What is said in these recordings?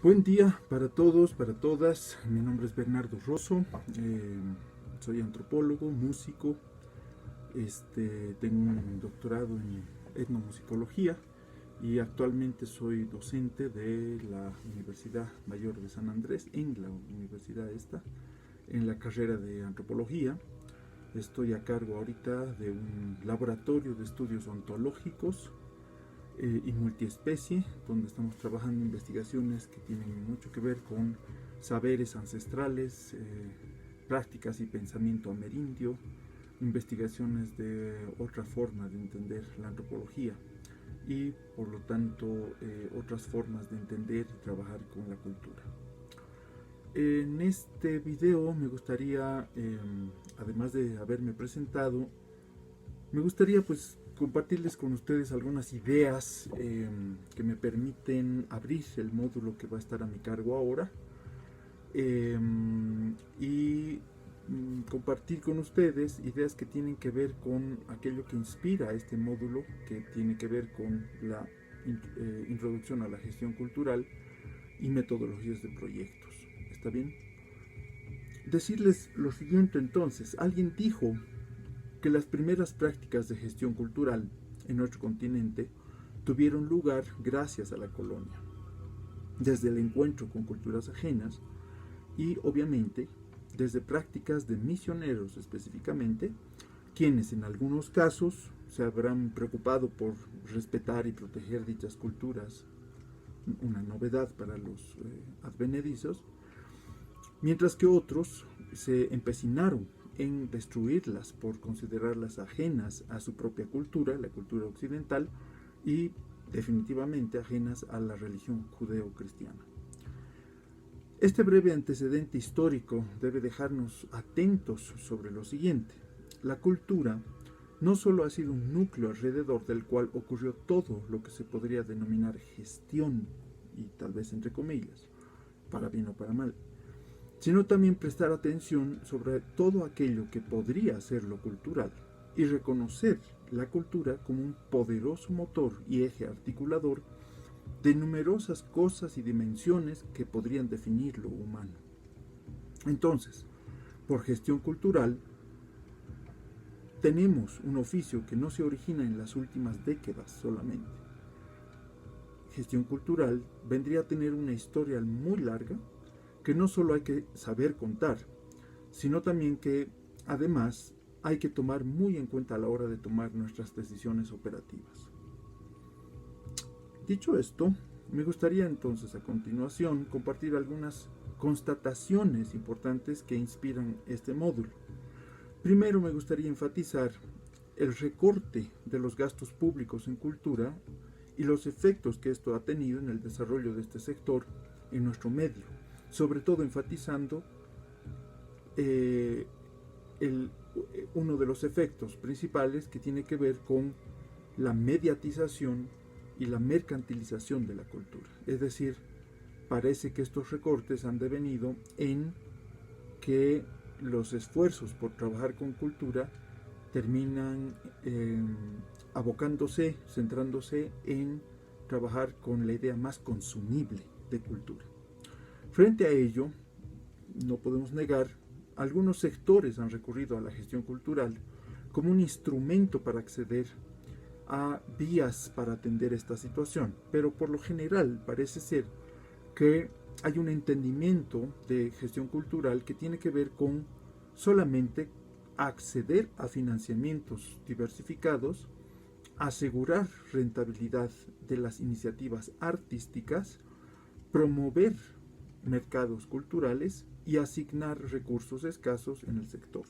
Buen día para todos, para todas. Mi nombre es Bernardo Rosso. Soy antropólogo, músico. Tengo un doctorado en etnomusicología y actualmente soy docente de la Universidad Mayor de San Andrés, en la universidad esta, en la carrera de antropología. Estoy a cargo ahorita de un laboratorio de estudios ontológicos y multiespecie, donde estamos trabajando investigaciones que tienen mucho que ver con saberes ancestrales, prácticas y pensamiento amerindio, investigaciones de otra forma de entender la antropología y por lo tanto otras formas de entender y trabajar con la cultura. En este video me gustaría, además de haberme presentado, me gustaría pues compartirles con ustedes algunas ideas que me permiten abrir el módulo que va a estar a mi cargo ahora y compartir con ustedes ideas que tienen que ver con aquello que inspira este módulo, que tiene que ver con la introducción a la gestión cultural y metodologías de proyectos. ¿Está bien? Decirles lo siguiente entonces, alguien dijo que las primeras prácticas de gestión cultural en nuestro continente tuvieron lugar gracias a la colonia, desde el encuentro con culturas ajenas y obviamente desde prácticas de misioneros específicamente, quienes en algunos casos se habrán preocupado por respetar y proteger dichas culturas, una novedad para los advenedizos, mientras que otros se empecinaron en destruirlas por considerarlas ajenas a su propia cultura, la cultura occidental, y definitivamente ajenas a la religión judeo-cristiana. Este breve antecedente histórico debe dejarnos atentos sobre lo siguiente. La cultura no solo ha sido un núcleo alrededor del cual ocurrió todo lo que se podría denominar gestión, y tal vez entre comillas, para bien o para mal, sino también prestar atención sobre todo aquello que podría ser lo cultural y reconocer la cultura como un poderoso motor y eje articulador de numerosas cosas y dimensiones que podrían definir lo humano. Entonces, por gestión cultural, tenemos un oficio que no se origina en las últimas décadas solamente. Gestión cultural vendría a tener una historia muy larga que no solo hay que saber contar, sino también que además hay que tomar muy en cuenta a la hora de tomar nuestras decisiones operativas. Dicho esto, me gustaría entonces a continuación compartir algunas constataciones importantes que inspiran este módulo. Primero me gustaría enfatizar el recorte de los gastos públicos en cultura y los efectos que esto ha tenido en el desarrollo de este sector en nuestro medio, sobre todo enfatizando uno de los efectos principales que tiene que ver con la mediatización y la mercantilización de la cultura. Es decir, parece que estos recortes han devenido en que los esfuerzos por trabajar con cultura terminan abocándose, centrándose en trabajar con la idea más consumible de cultura. Frente a ello, no podemos negar, algunos sectores han recurrido a la gestión cultural como un instrumento para acceder a vías para atender esta situación, pero por lo general parece ser que hay un entendimiento de gestión cultural que tiene que ver con solamente acceder a financiamientos diversificados, asegurar rentabilidad de las iniciativas artísticas, promover mercados culturales y asignar recursos escasos en el sector.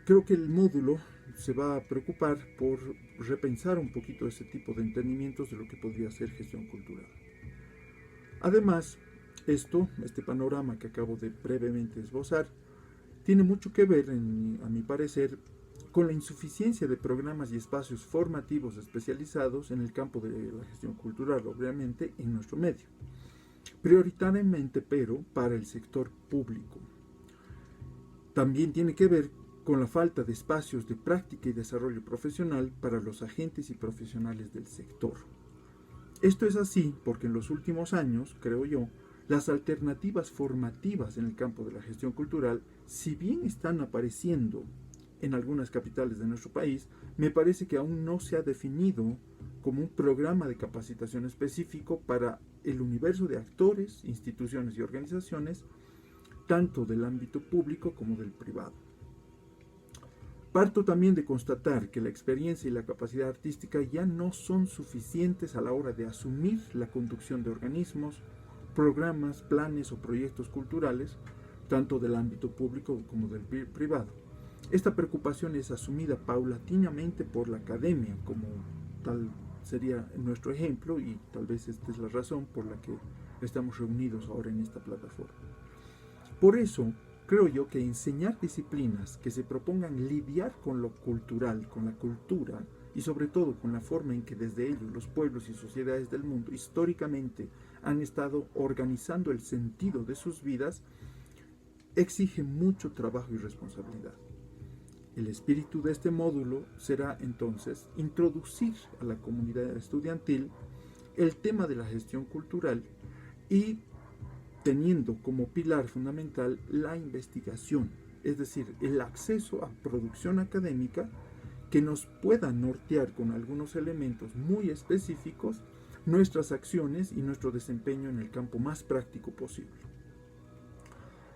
Creo que el módulo se va a preocupar por repensar un poquito ese tipo de entendimientos de lo que podría ser gestión cultural. Además, este panorama que acabo de brevemente esbozar, tiene mucho que ver, a mi parecer, con la insuficiencia de programas y espacios formativos especializados en el campo de la gestión cultural, obviamente, en nuestro medio. Prioritariamente, pero, para el sector público. También tiene que ver con la falta de espacios de práctica y desarrollo profesional para los agentes y profesionales del sector. Esto es así porque en los últimos años, creo yo, las alternativas formativas en el campo de la gestión cultural, si bien están apareciendo en algunas capitales de nuestro país, me parece que aún no se ha definido como un programa de capacitación específico para el universo de actores, instituciones y organizaciones, tanto del ámbito público como del privado. Parto también de constatar que la experiencia y la capacidad artística ya no son suficientes a la hora de asumir la conducción de organismos, programas, planes o proyectos culturales, tanto del ámbito público como del privado. Esta preocupación es asumida paulatinamente por la academia, como tal sería nuestro ejemplo, y tal vez esta es la razón por la que estamos reunidos ahora en esta plataforma. Por eso, creo yo que enseñar disciplinas que se propongan lidiar con lo cultural, con la cultura, y sobre todo con la forma en que desde ellos los pueblos y sociedades del mundo históricamente han estado organizando el sentido de sus vidas, exige mucho trabajo y responsabilidad. El espíritu de este módulo será entonces introducir a la comunidad estudiantil el tema de la gestión cultural y teniendo como pilar fundamental la investigación, es decir, el acceso a producción académica que nos pueda nortear con algunos elementos muy específicos nuestras acciones y nuestro desempeño en el campo más práctico posible.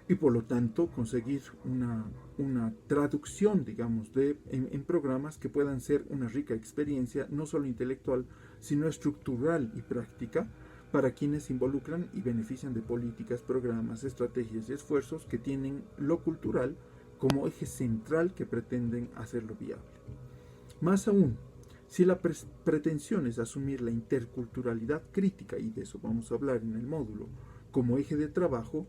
Y por lo tanto conseguir una traducción, digamos, en programas que puedan ser una rica experiencia, no solo intelectual, sino estructural y práctica, para quienes se involucran y benefician de políticas, programas, estrategias y esfuerzos que tienen lo cultural como eje central que pretenden hacerlo viable. Más aún, si la pretensión es asumir la interculturalidad crítica, y de eso vamos a hablar en el módulo, como eje de trabajo,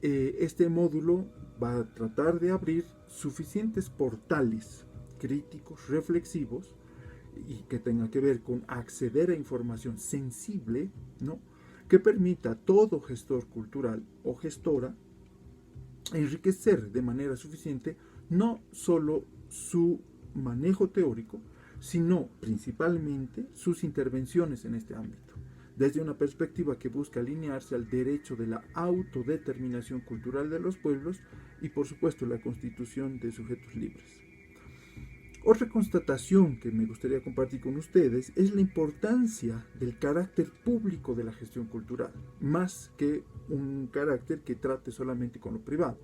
este módulo va a tratar de abrir suficientes portales críticos, reflexivos, y que tenga que ver con acceder a información sensible, ¿no?, que permita a todo gestor cultural o gestora enriquecer de manera suficiente no solo su manejo teórico, sino principalmente sus intervenciones en este ámbito, desde una perspectiva que busca alinearse al derecho de la autodeterminación cultural de los pueblos y, por supuesto, la constitución de sujetos libres. Otra constatación que me gustaría compartir con ustedes es la importancia del carácter público de la gestión cultural, más que un carácter que trate solamente con lo privado.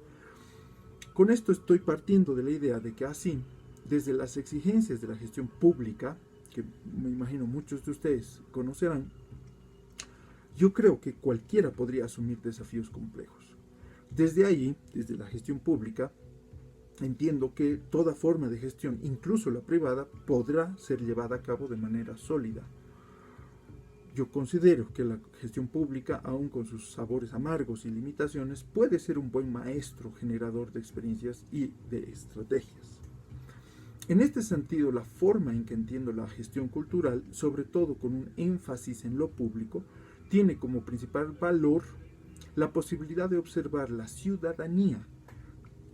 Con esto estoy partiendo de la idea de que así, desde las exigencias de la gestión pública, que me imagino muchos de ustedes conocerán, yo creo que cualquiera podría asumir desafíos complejos. Desde ahí, desde la gestión pública, entiendo que toda forma de gestión, incluso la privada, podrá ser llevada a cabo de manera sólida. Yo considero que la gestión pública, aun con sus sabores amargos y limitaciones, puede ser un buen maestro generador de experiencias y de estrategias. En este sentido, la forma en que entiendo la gestión cultural, sobre todo con un énfasis en lo público, tiene como principal valor la posibilidad de observar la ciudadanía,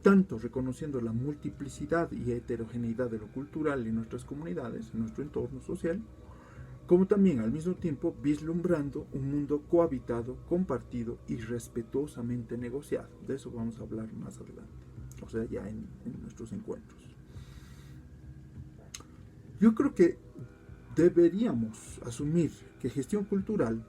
tanto reconociendo la multiplicidad y heterogeneidad de lo cultural en nuestras comunidades, en nuestro entorno social, como también al mismo tiempo vislumbrando un mundo cohabitado, compartido y respetuosamente negociado. De eso vamos a hablar más adelante, o sea, ya en nuestros encuentros. Yo creo que deberíamos asumir que gestión cultural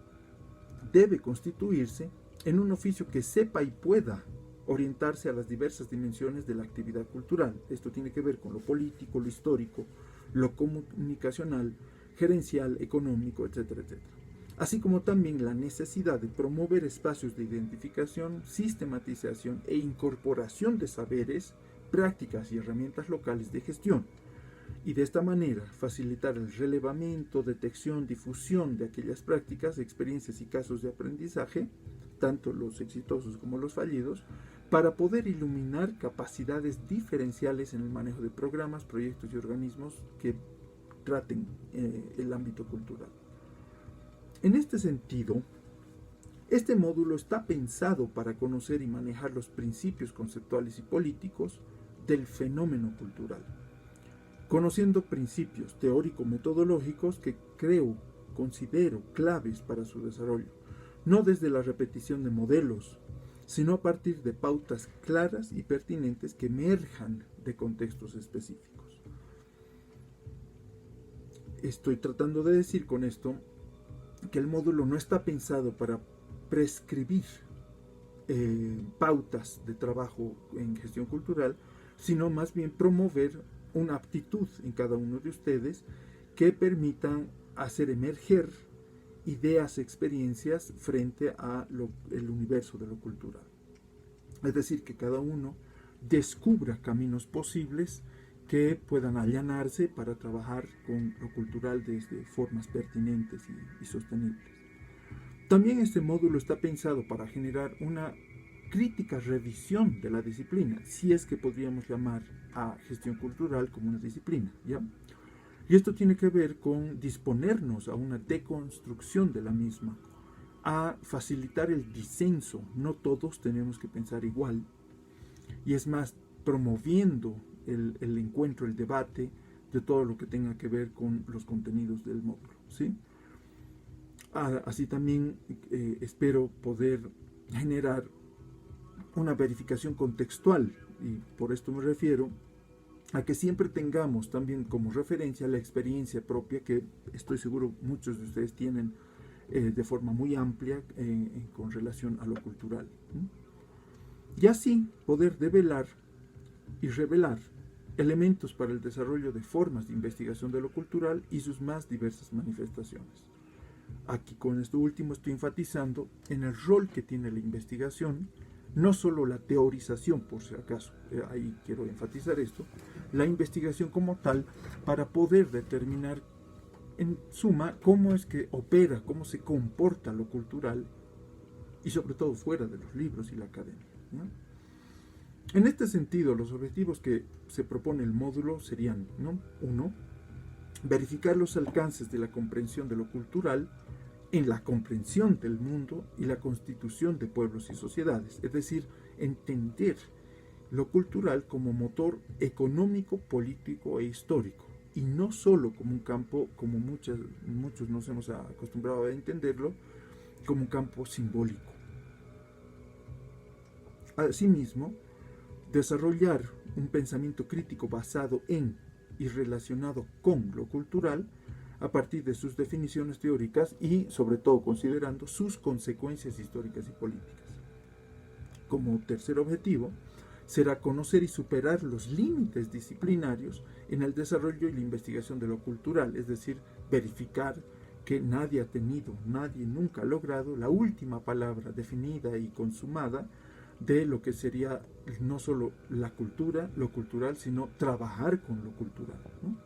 debe constituirse en un oficio que sepa y pueda orientarse a las diversas dimensiones de la actividad cultural. Esto tiene que ver con lo político, lo histórico, lo comunicacional, gerencial, económico, etcétera, etcétera. Así como también la necesidad de promover espacios de identificación, sistematización e incorporación de saberes, prácticas y herramientas locales de gestión, y de esta manera facilitar el relevamiento, detección, difusión de aquellas prácticas, experiencias y casos de aprendizaje, tanto los exitosos como los fallidos, para poder iluminar capacidades diferenciales en el manejo de programas, proyectos y organismos que traten el ámbito cultural. En este sentido, este módulo está pensado para conocer y manejar los principios conceptuales y políticos del fenómeno cultural, conociendo principios teórico-metodológicos que creo considero claves para su desarrollo, no desde la repetición de modelos, sino a partir de pautas claras y pertinentes que emerjan de contextos específicos. Estoy tratando de decir con esto que el módulo no está pensado para prescribir pautas de trabajo en gestión cultural, sino más bien promover una aptitud en cada uno de ustedes que permitan hacer emerger ideas, experiencias frente a el universo de lo cultural. Es decir, que cada uno descubra caminos posibles que puedan allanarse para trabajar con lo cultural desde formas pertinentes y sostenibles. También este módulo está pensado para generar una crítica revisión de la disciplina, si es que podríamos llamar a gestión cultural como una disciplina, ¿ya? Y esto tiene que ver con disponernos a una deconstrucción de la misma, a facilitar el disenso. No todos tenemos que pensar igual, y es más, promoviendo el encuentro, el debate de todo lo que tenga que ver con los contenidos del módulo, ¿sí? Así también espero poder generar una verificación contextual, y por esto me refiero a que siempre tengamos también como referencia la experiencia propia que estoy seguro muchos de ustedes tienen de forma muy amplia con relación a lo cultural. Y así poder develar y revelar elementos para el desarrollo de formas de investigación de lo cultural y sus más diversas manifestaciones. Aquí con esto último estoy enfatizando en el rol que tiene la investigación, no solo la teorización, por si acaso, ahí quiero enfatizar esto, la investigación como tal para poder determinar en suma cómo es que opera, cómo se comporta lo cultural y sobre todo fuera de los libros y la academia, ¿no? En este sentido, los objetivos que se propone el módulo serían, ¿no? 1. Verificar los alcances de la comprensión de lo cultural en la comprensión del mundo y la constitución de pueblos y sociedades, es decir, entender lo cultural como motor económico, político e histórico, y no solo como un campo, como muchos nos hemos acostumbrado a entenderlo, como un campo simbólico. Asimismo, desarrollar un pensamiento crítico basado en y relacionado con lo cultural a partir de sus definiciones teóricas y sobre todo considerando sus consecuencias históricas y políticas. Como tercer objetivo, será conocer y superar los límites disciplinarios en el desarrollo y la investigación de lo cultural, es decir, verificar que nadie nunca ha logrado la última palabra definida y consumada de lo que sería no solo la cultura, lo cultural, sino trabajar con lo cultural, ¿no?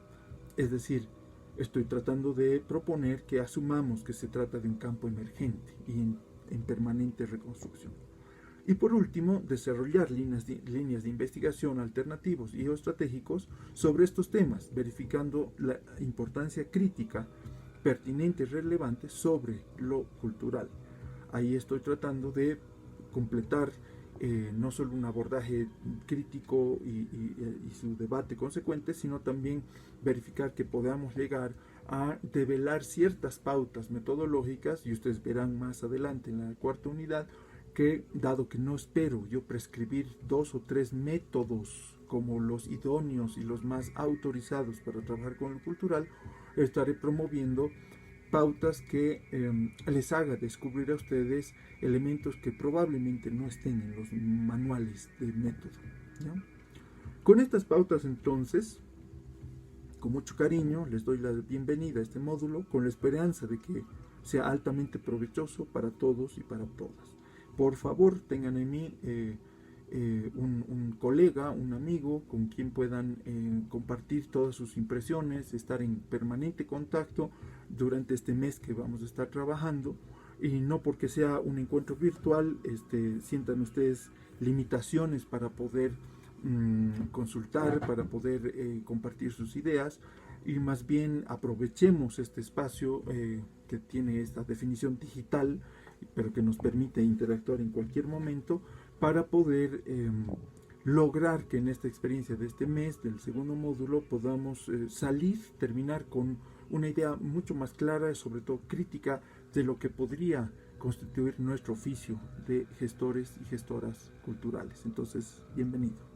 Es decir, estoy tratando de proponer que asumamos que se trata de un campo emergente y en permanente reconstrucción. Y por último, desarrollar líneas de investigación alternativos y estratégicos sobre estos temas, verificando la importancia crítica, pertinente y relevante sobre lo cultural. Ahí estoy tratando de completar no solo un abordaje crítico y su debate consecuente, sino también verificar que podamos llegar a develar ciertas pautas metodológicas, y ustedes verán más adelante en la cuarta unidad, que dado que no espero yo prescribir 2 o 3 métodos como los idóneos y los más autorizados para trabajar con lo cultural, estaré promoviendo pautas que les haga descubrir a ustedes elementos que probablemente no estén en los manuales de método, ¿no? Con estas pautas entonces, con mucho cariño, les doy la bienvenida a este módulo con la esperanza de que sea altamente provechoso para todos y para todas. Por favor, tengan en mí un colega, un amigo con quien puedan compartir todas sus impresiones, estar en permanente contacto durante este mes que vamos a estar trabajando, y no porque sea un encuentro virtual sientan ustedes limitaciones para poder consultar, para poder compartir sus ideas, y más bien aprovechemos este espacio que tiene esta definición digital, pero que nos permite interactuar en cualquier momento para poder lograr que en esta experiencia de este mes, del segundo módulo, podamos terminar con una idea mucho más clara y sobre todo crítica de lo que podría constituir nuestro oficio de gestores y gestoras culturales. Entonces, bienvenido.